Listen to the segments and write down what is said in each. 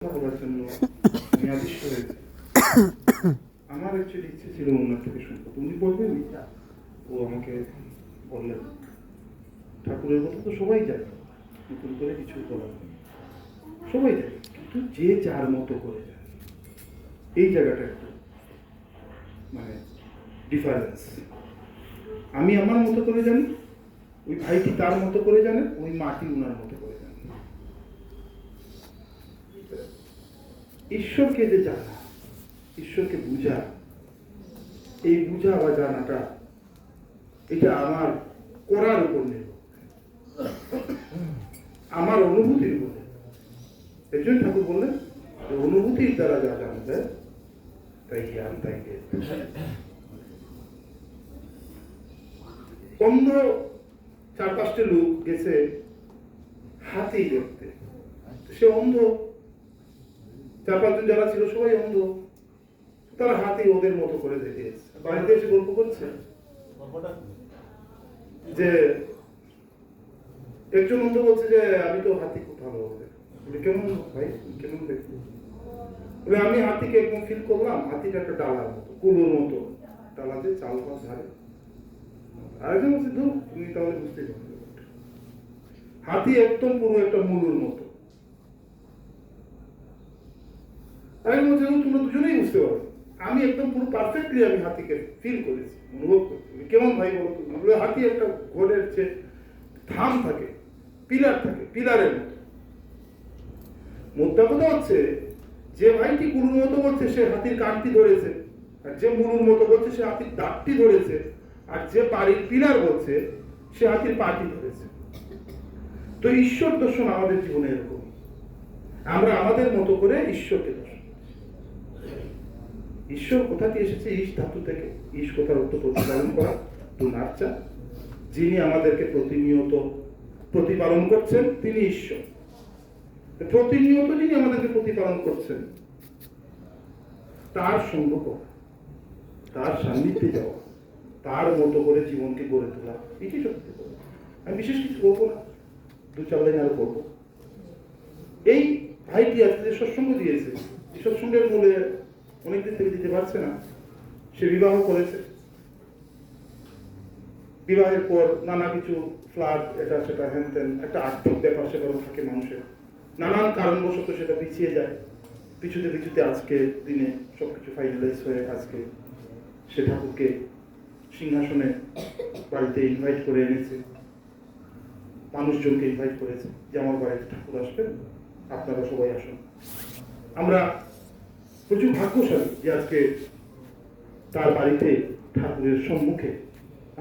বলার জন্য আমি আদিষ্ট হয়েছি। আমার অ্যাকচুয়ালি ইচ্ছে ছিল ওনার থেকে শুনবো, উনি বলবেন। ও আমাকে বললেন ঠাকুরের কথা তো সবাই জানে, নতুন করে কিছু বলার নেই, সবাই জানে, কিন্তু যে যার মতো করে জানে। এই জায়গাটা একটু মানে ডিফারেন্স। আমি আমার মতো করে জানি, ওই ভাইটি তার মতো করে জানে, ওই মাটি ওনার মতো করে জানে। ঈশ্বরকে যে জানা, ঈশ্বরকে বুঝা, এই বুঝা বা জানাটা এটা আমার করার উপর নির্ভর, আমার অনুভূতির উপর। এর জন্য ঠাকুর বললেন অনুভূতির দ্বারা যা জানা যায় তাই জ্ঞান, তাই জ্ঞান। অন্ধ 4-5টে লোক গেছে হাতি দেখতে, সে অন্ধ। 4-5 জন যারা ছিল সবাই অন্ধ, তারা হাতি ওদের মতো করে দেখে এসেছে। বাড়িতে এসে গল্প করছে যে একজন অন্ধ বলছে যে আমি তো হাতি খুব ভালো হবে। কেমন ভাই, কেমন দেখতে? আমি হাতিকে একদম ফিল করলাম, হাতিটা একটা ডালার মতো, কুলোর মতো, ডালাতে চাল পাত ধারে। আরেকজন বলছে ধর তুমি তাহলে বুঝতে পারবে, হাতি একদম পুরো একটা মুলুর মতো। আরেকজন বলছে তোমরা দুজনেই বুঝতে পারো, আমি একদম পুরো পারফেক্টলি আমি হাতিকে ফিল করেছি, অনুভব করছি। কেমন ভাই বলো তুমি? হাতি একটা ঘোড়ের যে থাম থাকে, পিলার থাকে, পিলারের মতো। মোদ্দা কথা হচ্ছে যে ভাইটি কুলুর মতো বলছে সে হাতির কাঠটি ধরেছে, আর যে মুলুর মতো বলছে সে হাতির দাঁতটি ধরেছে, আর যে বাড়ির পিলার বলছে সে হাতির পাটি ধরেছে। তো ঈশ্বর দর্শন আমাদের জীবনে এরকম, আমরা আমাদের মতো করে ঈশ্বরকে দর্শন। ঈশ্বর কোথাতে এসেছে? ঈশ ধাতু থেকে। ঈশ কথার অর্থ প্রতিপালন করা, টু নার্চার। যিনি আমাদেরকে প্রতিনিয়ত প্রতিপালন করছেন তিনি ঈশ্বর। প্রতিনিয়ত যিনি আমাদেরকে প্রতিপালন করছেন তার সঙ্গ করা, তার সান্নিধ্যে যাওয়া, তার মতো করে জীবনকে গড়ে তোলা, এটি সত্যি করবো। আমি বিশেষ কিছু করবো না, 2-4 লাইন আরো করবো। এই ভাইটি আজকে যে সৎসঙ্গ দিয়েছে, এই সৎসঙ্গের মূলে অনেকদিন থেকে দিতে পারছে না। সে বিবাহ করেছে, বিবাহের পর নানা কিছু ফ্লাড, এটা সেটা হ্যান ত্যান, একটা আর্থিক ব্যাপার সেপারও থাকে মানুষের, নানান কারণবশত সেটা পিছিয়ে যায়। পিছুতে আজকে দিনে সবকিছু ফাইনালাইজ হয়ে আজকে সে ঠাকুরকে সিংহাসনে বাড়িতে ইনভাইট করে এনেছে, মানুষজনকে ইনভাইট করেছে যে আমার বাড়িতে ঠাকুর আসবেন, আপনারা সবাই আসুন। আমরা প্রচুর ভাগ্যশালী যে আজকে তার বাড়িতে ঠাকুরের সম্মুখে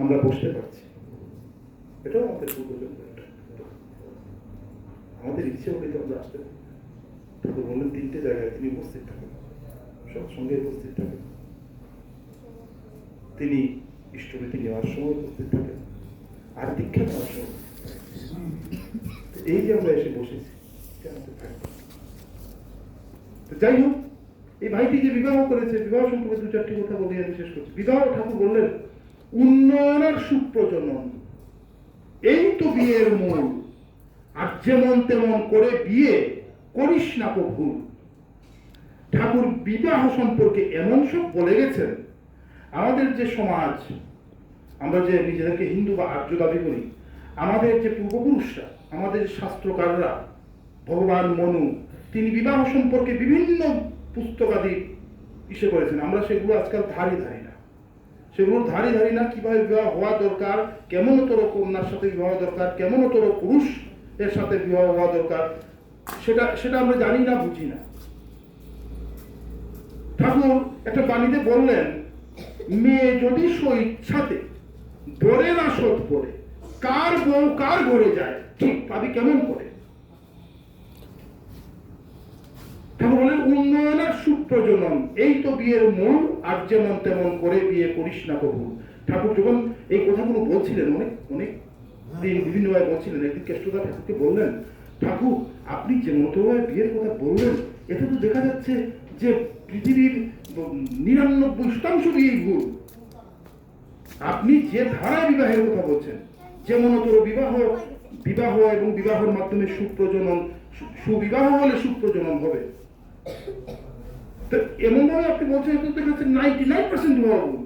আমরা বসতে পারছি। এটাও আমাদের পূর্বজন্ম, আমাদের ইচ্ছে হলে তো আমরা আসতে পারি। ঠাকুর বললেন 3টে জায়গায় তিনি উপস্থিত থাকেন, সৎসঙ্গে উপস্থিত থাকেন, তিনি ইষ্টভীতি নেওয়ার সময় উপস্থিত থাকেন, আর দীক্ষা নেওয়ার সময়। এই যে আমরা এসে বসেছি, যাই হোক, এই ভাইটি যে বিবাহ করেছে, বিবাহ সম্পর্কে 2-4টি কথা বলে আমি শেষ করছি। বিবাহ ঠাকুর বললেন উন্নয়নের সুপ্রজনন, এই তো বিয়ের মূল, আর যেমন তেমন করে বিয়ে করিস না তো ভুল। ঠাকুর বিবাহ সম্পর্কে এমন সব বলে গেছেন, আমাদের যে সমাজ, আমরা যে নিজেদেরকে হিন্দু বা আর্য দাবি করি, আমাদের যে পূর্বপুরুষরা, আমাদের শাস্ত্রকাররা, ভগবান মনু, তিনি বিবাহ সম্পর্কে বিভিন্ন পুস্তকাদি ইসে করেছেন। আমরা সেগুলো আজকাল ধারি না, সেগুলোর ধারি না। কিভাবে বিবাহ হওয়া দরকার, কেমনতর কন্যার সাথে বিবাহ দরকার, কেমনতর পুরুষ এর সাথে বিবাহ হওয়া দরকার, সেটা আমরা জানি না, বুঝি না। ঠাকুর একটা বাণীতে বললেন, মেয়ে যদি স্বইচ্ছাতে বরে না শোধ পড়ে, কার বউ কার ঘরে যায় ঠিক পাবি কেমন করে। ঠাকুর বলেন উন্নয়নের সুপ্রজনন, এই তো বিয়ের মূল, আর যেমন তেমন করে বিয়ে করিস না কবু। ঠাকুর যখন এই কথাগুলো বলছিলেন, অনেক দিন বিভিন্নভাবে বলছিলেন, একদিন কেষ্টদা ঠাকুরকে বললেন, ঠাকুর আপনি যে মতভাবে বিয়ের কথা বললেন, এতে তো দেখা যাচ্ছে যে পৃথিবীর 99% বিয়েই ভুল। আপনি যে ধারায় বিবাহের কথা বলছেন, যেমনতর বিবাহ এবং বিবাহের মাধ্যমে সুপ্রজনন, সুবিবাহ হলে সুপ্রজনন হবে, তো এমন ভাবে আপনি বলছেন 99% বিবাহ ভুল।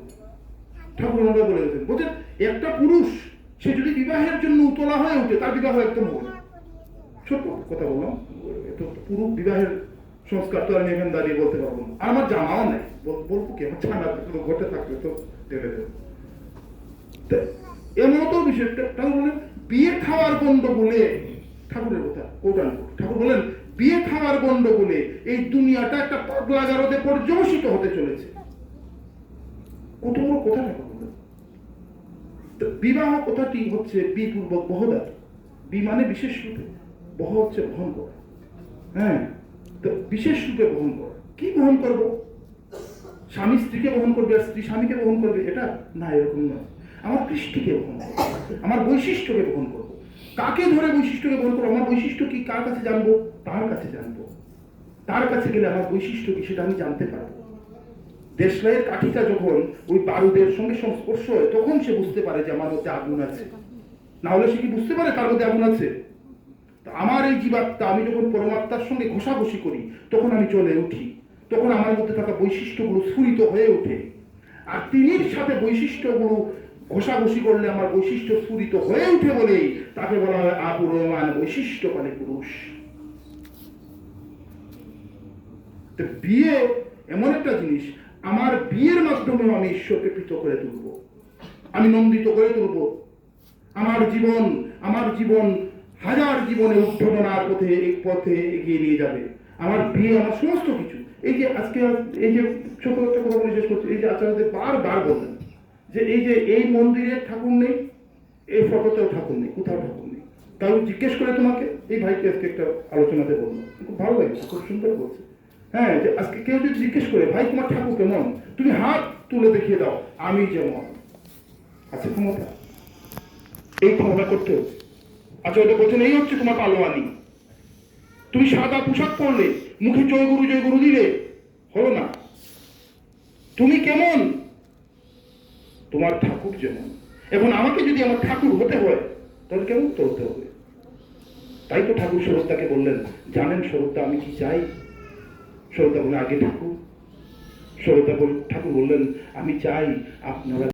ঠাকুর আমরা বলে গেছেন, বলছেন একটা পুরুষ সে যদি বিবাহের জন্য উতলা হয়ে ওঠে তার বিবাহ একদম হবে না। ছোট্ট কথা বললাম, তো পুরো বিবাহের সংস্কার তো আমি এখানে দাঁড়িয়ে বলতে পারবো না, আর আমার জানাও নাই, বলবো কি আমার জানা ঘটে থাকলে তো দেখে দেবে। এমন তো বিষয়টা ঠাকুর বলেন বিয়ে খাওয়ার গন্ড বলে, ঠাকুরের কথা ওটা ঠাকুর বলেন বিয়ে খাওয়ার গন্ড বলে এই দুনিয়াটা একটা পাগলা গারদে পর্যবসিত হতে চলেছে। কত বড় কথা ঠাকুর বলেন। বিবাহ কথাটি হচ্ছে বিপূর্বক বহদাত, বি মানে বিশেষ রূপে, বহ হচ্ছে বহন করা। হ্যাঁ, তো বিশেষ রূপে বহন করা। কি বহন করব? স্বামী স্ত্রীকে বহন করবে আর স্ত্রী স্বামীকে বহন করবে, এটা না, এরকম নয়। আমার কৃষ্টিকে বহন করবো, আমার বৈশিষ্ট্যকে বহন করবো। কাকে ধরে বৈশিষ্ট্যকে বহন করবো? আমার বৈশিষ্ট্য কি কার কাছে জানবো? তার কাছে জানবো। তার কাছে গেলে আমার বৈশিষ্ট্য কি সেটা আমি জানতে পারবো। দেশলাইয়ের কাঠিটা যখন ওই বারুদের সঙ্গে সংস্পর্শ হয় তখন সে বুঝতে পারে যে আমার মধ্যে আগুন আছে, না হলে সে কি বুঝতে পারে তার মধ্যে আগুন আছে? আমার এই জীবাত্মা আমি যখন পরমাত্মার সঙ্গে ঘষাঘষি করি তখন আমি চলে উঠি, তখন আমার মধ্যে থাকা বৈশিষ্ট্যগুলো স্ফুরিত হয়ে ওঠে। আর তিনির সাথে বৈশিষ্ট্যগুলো ঘষাঘষি করলে আমার বৈশিষ্ট্য স্ফুরিত হয়ে উঠে বলেই তাকে বলা হয় আপুরমান বৈশিষ্ট্যপালী পুরুষ। তো বিয়ে এমন একটা জিনিস, আমার বিয়ের মাধ্যমে আমি ঈশ্বরকে পৃথক করে তুলব, আমি নন্দিত করে তুলব। আমার জীবন হাজার জীবনে উদ্বোধনার পথে এই পথে এগিয়ে নিয়ে যাবে। আমার বিয়ে আমার সমস্ত কিছু। এই যে আজকে এই যে ছোট একটা কথা বলে শেষ করছি, এই যে আচার্যদের বারবার বললেন যে এই মন্দিরে ঠাকুর নেই, এই ফটোতেও ঠাকুর নেই, কোথাও ঠাকুর নেই। তাও জিজ্ঞেস করে তোমাকে, এই ভাইকে আজকে একটা আলোচনাতে বললো, খুব ভালো লাগছে, খুব সুন্দর বলছে। হ্যাঁ, যে আজকে কেউ যদি জিজ্ঞেস করে ভাই তোমার ঠাকুর কেমন, তুমি হাত তুলে দেখিয়ে দাও আমি যেমন। আছে ক্ষমতা? এই ক্ষমতা করতে হচ্ছে। আচ্ছা, ওদের বলছেন এই হচ্ছে তোমার পালোয়ানি। তুমি সাদা পোশাক পরলে, মুখে জয় গুরু দিলে, হলো না। তুমি কেমন? তোমার ঠাকুর যেমন। এখন আমাকে যদি আমার ঠাকুর হতে হয় তাহলে কেমন তো হতে হবে? তাই তো ঠাকুর সরোজদাকে বললেন, জানেন সরোজদা আমি কি চাই? সরোজদা বলে আগে ঠাকুর। ঠাকুর বললেন আমি চাই আপনারা